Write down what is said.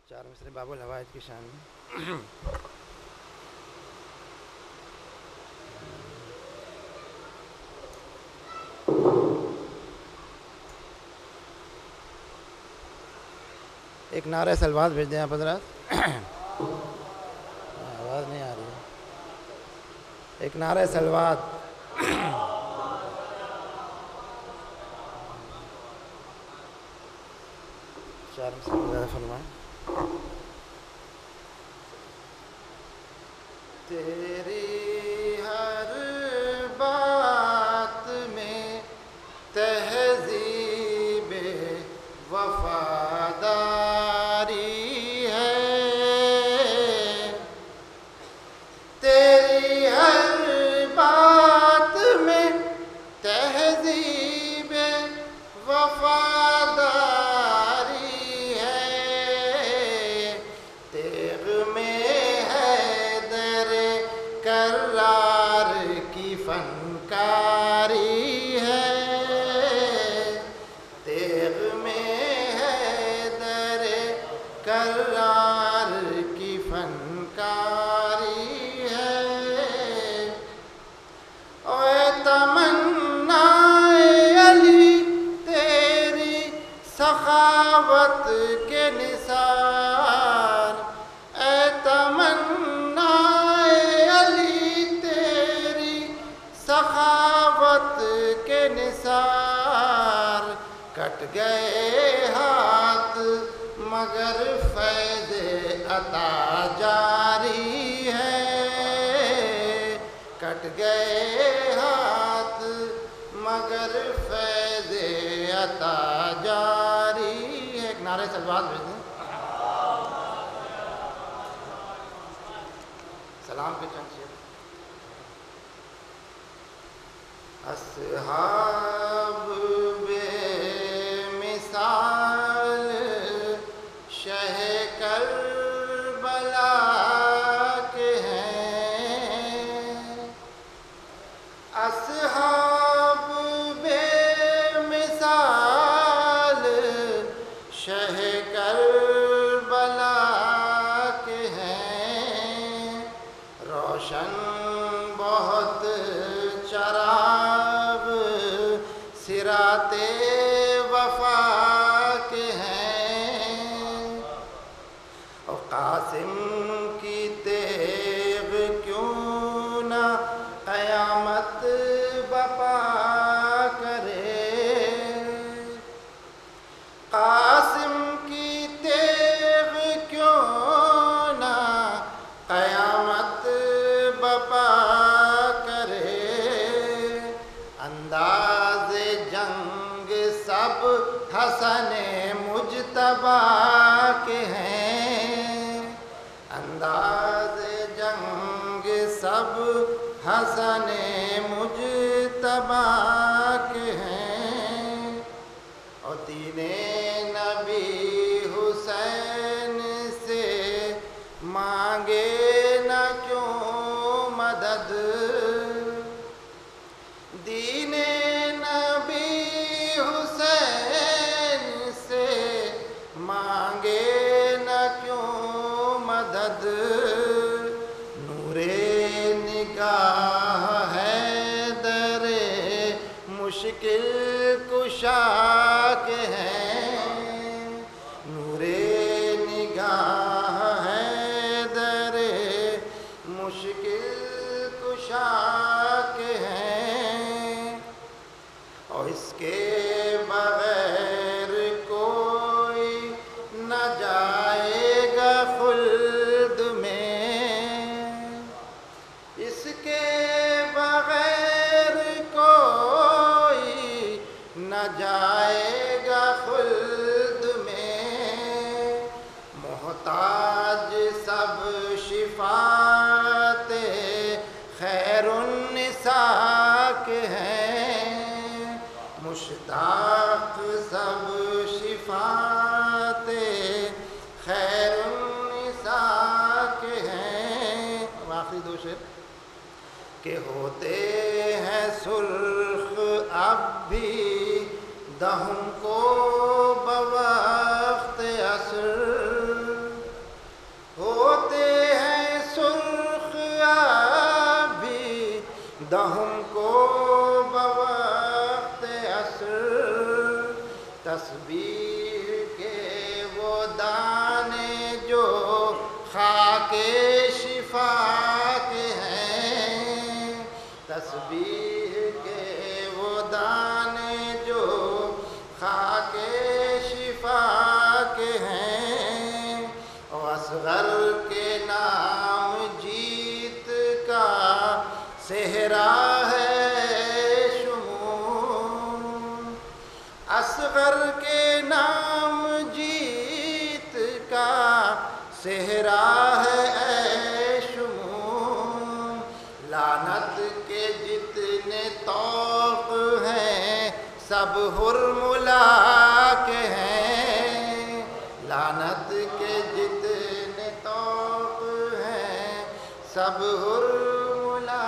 چار مصرے باب الحوائج کی شان میں. ایک نعرہ سلوات بھیج دیں آپ حضرات. آواز نہیں آ رہی ہے. ایک نعرہ سلوات. چار مصرے زیادہ فرمائیں. تیری ہر بات میں تہذیب وفاداری ہے. تیری ہر بات میں تہذیب وفاداری ہے. تیغ میں ہے در کرار کی فنکاری ہے. تیغ میں ہے در کرار کی فنکاری ہے. اے تمنا علی تیری سخاوت کے نثار. اے تمنا علی تیری سخاوت کے نثار. کٹ گئے ہاتھ مگر فیض عطا جاری ہے. کٹ گئے ہاتھ مگر فیض عطا جاری ہے. ایک نعرہ سلوات بھیج دیں. سلام کے چند شعر. اصحاب بے مثال شہ کربلا کے ہیں. اصحاب بے مثال شہ کربلا کے ہیں. روشن بہت چراغ صراط وفا کے ہیں. اور قاسم کی تیغ کیوں نہ قیامت بپا کرے. قاسم کی تیغ کیوں نہ قیامت بپا کرے. انداز جنگ سب حسن مجتبی کے ہیں. انداز جنگ سب حسن مجتبی کے ہیں. اور دین نبی حسین سے مانگے نہ کیوں مدد. دین نبی حسین سے مانگے نہ کیوں مدد. نور نگاہ ہے در مشکل کشا کے ہیں. نور نگاہ ہے در مشکل کشا کے ہیں. اور اس کے بغیر کوئی نہ جائے گا خلد میں. اس کے بغیر کوئی نہ جائے گا خلد میں. محتاج سب شفاعت خیر النساء کے ہیں. مشتاق سب شفاعت خیر النساء کے ہیں. اب آخری دو شعر. کہ ہوتے ہیں سرخ اب بھی دہم کو بوقت عصر. دانے جو خاک شفا کے ہیں، تسبیح کے وہ دانے جو خاک شفا کے ہیں، اصغر کے نام جیت کا صحرا ہے شمول، اصغر کے نام جیت کا صحرا ہے شمول، لعنت کے جتنے طوق ہیں سب حرملا کے ہیں، لعنت کے جتنے طوق ہیں سب حرملا